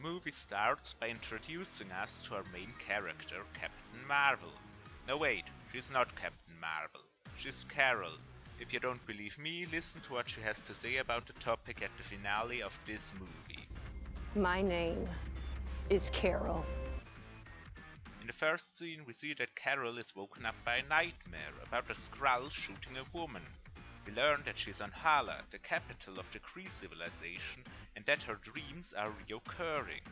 movie starts by introducing us to our main character, Captain Marvel. No wait, she's not Captain Marvel, she's Carol. If you don't believe me, listen to what she has to say about the topic at the finale of this movie. My name is Carol. In the first scene, we see that Carol is woken up by a nightmare about a Skrull shooting a woman. We learn that she's on Hala, the capital of the Kree civilization, and that her dreams are reoccurring.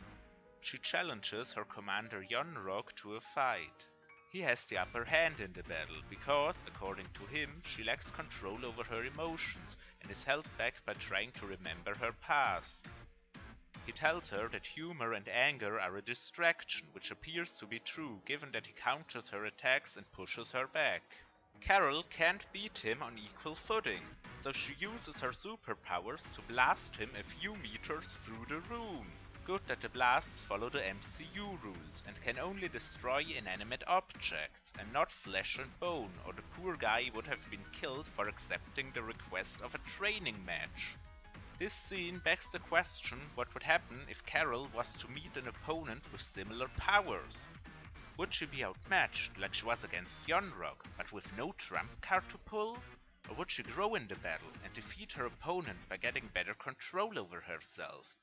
She challenges her commander Yon-Rogg to a fight. He has the upper hand in the battle because, according to him, she lacks control over her emotions and is held back by trying to remember her past. He tells her that humor and anger are a distraction, which appears to be true given that he counters her attacks and pushes her back. Carol can't beat him on equal footing, so she uses her superpowers to blast him a few meters through the room. Good that the blasts follow the MCU rules and can only destroy inanimate objects and not flesh and bone, or the poor guy would have been killed for accepting the request of a training match. This scene begs the question what would happen if Carol was to meet an opponent with similar powers. Would she be outmatched like she was against Yon-Rogg, but with no trump card to pull? Or would she grow in the battle and defeat her opponent by getting better control over herself?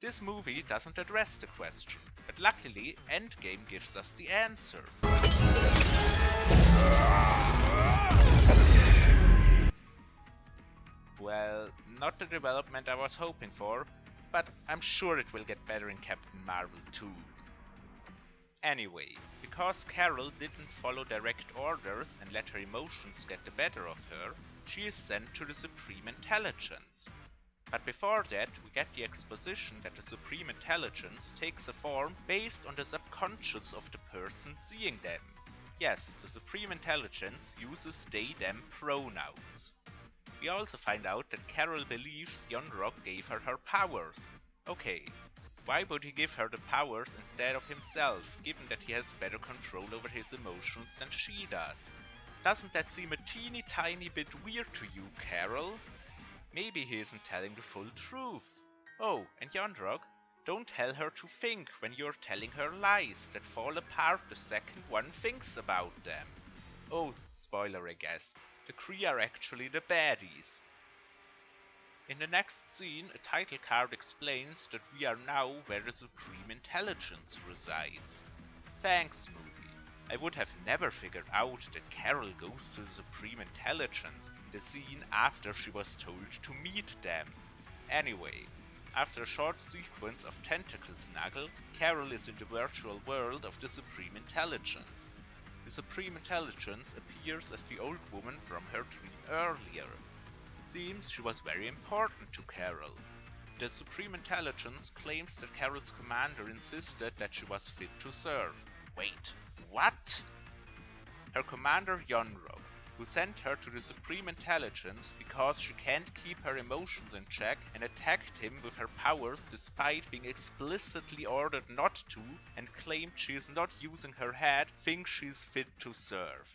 This movie doesn't address the question, but luckily Endgame gives us the answer. Well, not the development I was hoping for, but I'm sure it will get better in Captain Marvel 2. Anyway, because Carol didn't follow direct orders and let her emotions get the better of her, she is sent to the Supreme Intelligence. But before that, we get the exposition that the Supreme Intelligence takes a form based on the subconscious of the person seeing them. Yes, the Supreme Intelligence uses they-them pronouns. We also find out that Carol believes Yon-Rogg gave her her powers. Okay, why would he give her the powers instead of himself, given that he has better control over his emotions than she does? Doesn't that seem a teeny tiny bit weird to you, Carol? Maybe he isn't telling the full truth. Oh, and Yon-Rogg, don't tell her to think when you're telling her lies that fall apart the second one thinks about them. Oh, spoiler I guess, the Kree are actually the baddies. In the next scene, a title card explains that we are now where the Supreme Intelligence resides. Thanks, movie. I would have never figured out that Carol goes to the Supreme Intelligence in the scene after she was told to meet them. Anyway, after a short sequence of tentacle snuggle, Carol is in the virtual world of the Supreme Intelligence. The Supreme Intelligence appears as the old woman from her dream earlier. Seems she was very important to Carol. The Supreme Intelligence claims that Carol's commander insisted that she was fit to serve. Wait, what? Her commander Yon-Rogg, who sent her to the Supreme Intelligence because she can't keep her emotions in check and attacked him with her powers despite being explicitly ordered not to and claimed she is not using her head, thinks she's fit to serve.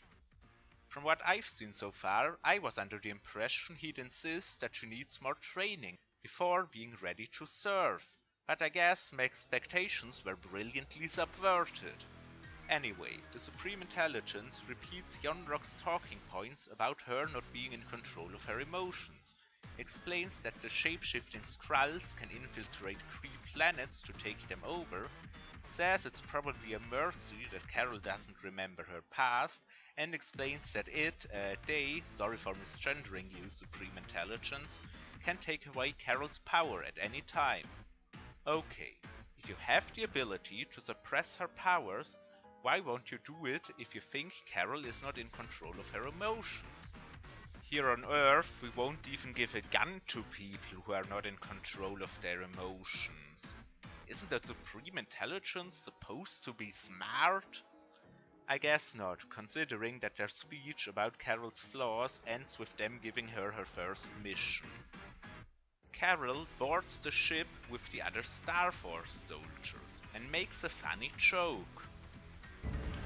From what I've seen so far, I was under the impression he'd insist that she needs more training before being ready to serve, but I guess my expectations were brilliantly subverted. Anyway, the Supreme Intelligence repeats Yon-Rogg's talking points about her not being in control of her emotions, explains that the shape-shifting Skrulls can infiltrate Kree planets to take them over, says it's probably a mercy that Carol doesn't remember her past, and explains that they, sorry for misgendering you Supreme Intelligence, can take away Carol's power at any time. Okay, if you have the ability to suppress her powers, why won't you do it if you think Carol is not in control of her emotions? Here on Earth, we won't even give a gun to people who are not in control of their emotions. Isn't the Supreme Intelligence supposed to be smart? I guess not, considering that their speech about Carol's flaws ends with them giving her her first mission. Carol boards the ship with the other Star Force soldiers and makes a funny joke.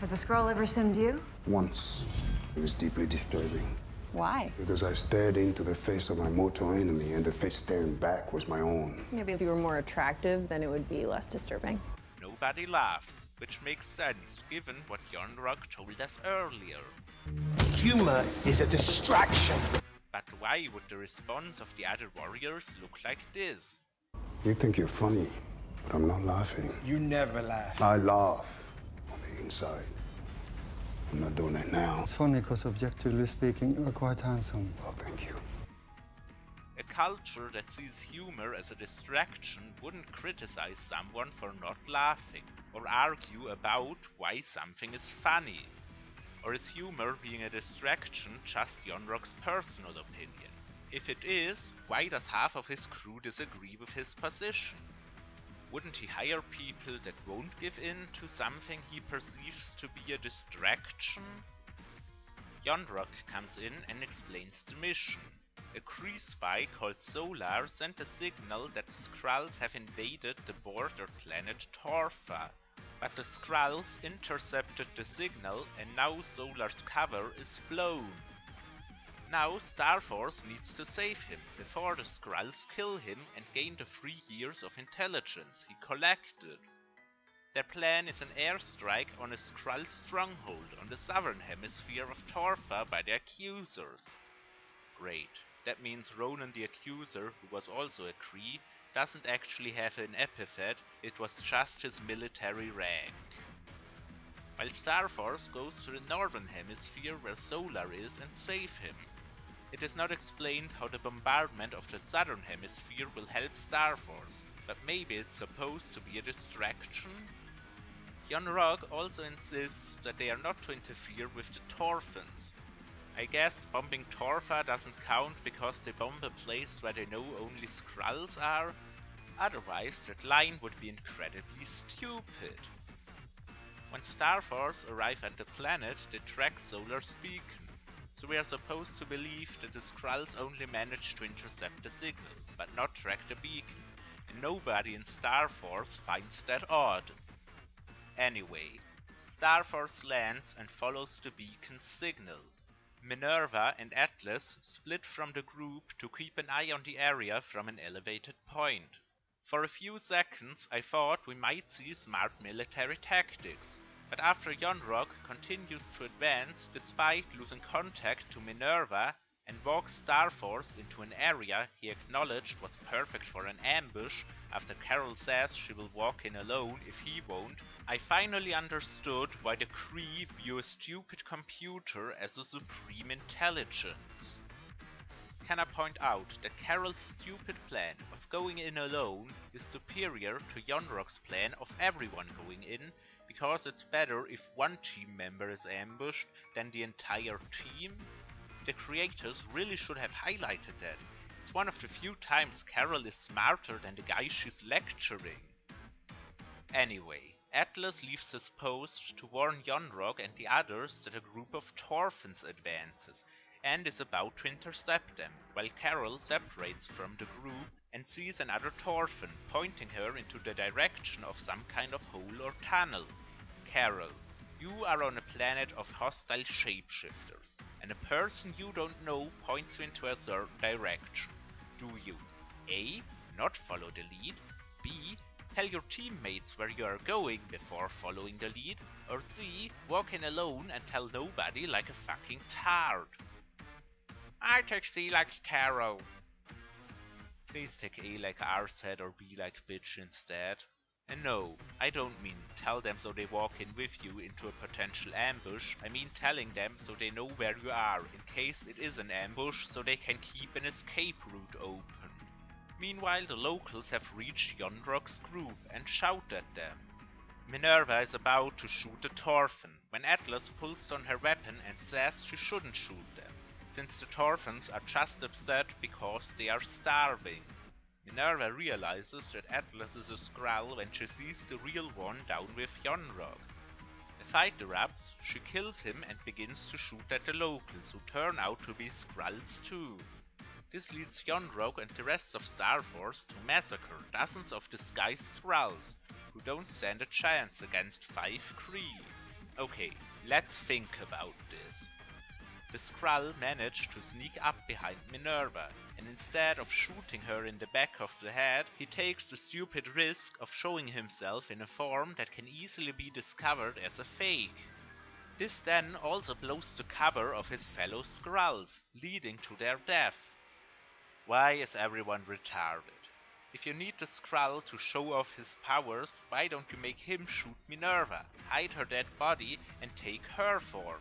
Has a Skrull ever simmed you? Once. It was deeply disturbing. Why? Because I stared into the face of my mortal enemy, and the face staring back was my own. Maybe if you were more attractive, then it would be less disturbing. Nobody laughs, which makes sense given what Yon-Rogg told us earlier. Humor is a distraction. But why would the response of the other warriors look like this? You think you're funny, but I'm not laughing. You never laugh. I laugh on the inside. I'm not doing it now. It's funny because, objectively speaking, you're quite handsome. Oh, thank you. A culture that sees humor as a distraction wouldn't criticize someone for not laughing, or argue about why something is funny. Or is humor being a distraction just Yon-Rogg's personal opinion? If it is, why does half of his crew disagree with his position? Wouldn't he hire people that won't give in to something he perceives to be a distraction? Yon-Rogg comes in and explains the mission. A Kree spy called Solar sent a signal that the Skrulls have invaded the border planet Torfa. But the Skrulls intercepted the signal and now Solar's cover is blown. Now Starforce needs to save him before the Skrulls kill him and gain the 3 years of intelligence he collected. Their plan is an airstrike on a Skrull stronghold on the southern hemisphere of Torfa by the Accusers. Great, that means Ronan the Accuser, who was also a Kree, doesn't actually have an epithet, it was just his military rank. While Starforce goes to the northern hemisphere where Solar is and save him. It is not explained how the bombardment of the southern hemisphere will help Starforce, but maybe it's supposed to be a distraction? Yon-Rogg also insists that they are not to interfere with the Torfans. I guess bombing Torfa doesn't count because they bomb a place where they know only Skrulls are? Otherwise that line would be incredibly stupid. When Starforce arrive at the planet, they track Solar's beacon. So we are supposed to believe that the Skrulls only managed to intercept the signal, but not track the beacon, and nobody in Starforce finds that odd. Anyway, Starforce lands and follows the beacon's signal. Minerva and Atlas split from the group to keep an eye on the area from an elevated point. For a few seconds I thought we might see smart military tactics, but after Yon-Rogg continues to advance despite losing contact to Minerva and walks Starforce into an area he acknowledged was perfect for an ambush after Carol says she will walk in alone if he won't, I finally understood why the Kree view a stupid computer as a supreme intelligence. Can I point out that Carol's stupid plan of going in alone is superior to Yon-Rogg's plan of everyone going in, because it's better if one team member is ambushed than the entire team? The creators really should have highlighted that. It's one of the few times Carol is smarter than the guy she's lecturing. Anyway, Atlas leaves his post to warn Yon-Rogg and the others that a group of Torfans advances and is about to intercept them, while Carol separates from the group and sees another Torfan pointing her into the direction of some kind of hole or tunnel. Carol, you are on a planet of hostile shapeshifters, and a person you don't know points you into a certain direction. Do you A. Not follow the lead, B. Tell your teammates where you are going before following the lead, or C. Walk in alone and tell nobody like a fucking tard? I take C like Carol. Please take A like Arset or B like bitch instead. And no, I don't mean tell them so they walk in with you into a potential ambush, I mean telling them so they know where you are in case it is an ambush so they can keep an escape route open. Meanwhile the locals have reached Yon-Rogg's group and shout at them. Minerva is about to shoot a Torfan when Atlas pulls on her weapon and says she shouldn't shoot them, since the Torfans are just upset because they are starving. Minerva realizes that Atlas is a Skrull when she sees the real one down with Yon-Rogg. A fight erupts, she kills him and begins to shoot at the locals who turn out to be Skrulls too. This leads Yon-Rogg and the rest of Starforce to massacre dozens of disguised Skrulls, who don't stand a chance against 5 Kree. Okay, let's think about this. the Skrull managed to sneak up behind Minerva, and instead of shooting her in the back of the head, he takes the stupid risk of showing himself in a form that can easily be discovered as a fake. This then also blows the cover of his fellow Skrulls, leading to their death. Why is everyone retarded? If you need the Skrull to show off his powers, why don't you make him shoot Minerva, hide her dead body, and take her form?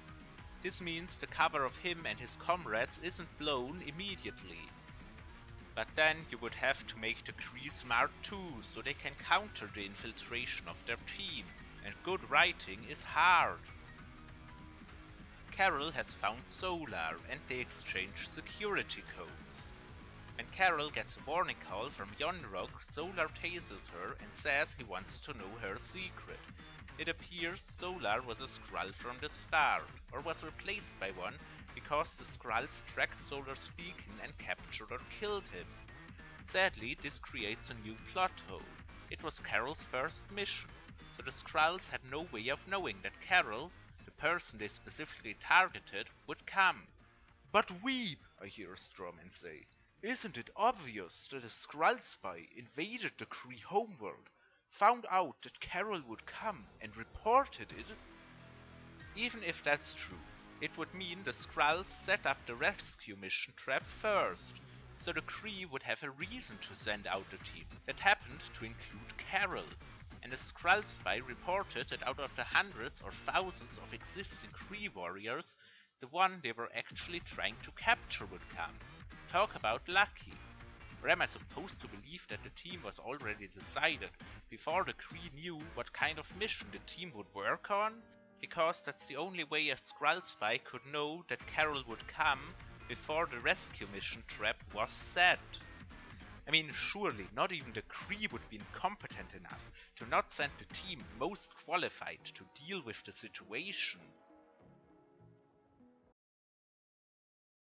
This means the cover of him and his comrades isn't blown immediately. But then you would have to make the Kree smart too, so they can counter the infiltration of their team, and good writing is hard. Carol has found Solar and they exchange security codes. When Carol gets a warning call from Yon-Rogg, Solar tases her and says he wants to know her secret. It appears Solar was a Skrull from the start, or was replaced by one because the Skrulls tracked Solar's beacon and captured or killed him. Sadly, this creates a new plot hole. It was Carol's first mission, so the Skrulls had no way of knowing that Carol, the person they specifically targeted, would come. "But Weeb," I hear Strawman say, "isn't it obvious that a Skrull spy invaded the Kree homeworld, found out that Carol would come, and reported it?" Even if that's true, it would mean the Skrulls set up the rescue mission trap first, so the Kree would have a reason to send out a team that happened to include Carol. And a Skrull spy reported that out of the hundreds or thousands of existing Kree warriors, the one they were actually trying to capture would come. Talk about lucky. Or am I supposed to believe that the team was already decided before the Kree knew what kind of mission the team would work on? Because that's the only way a Skrull spy could know that Carol would come before the rescue mission trap was set. I mean, surely not even the Kree would be incompetent enough to not send the team most qualified to deal with the situation.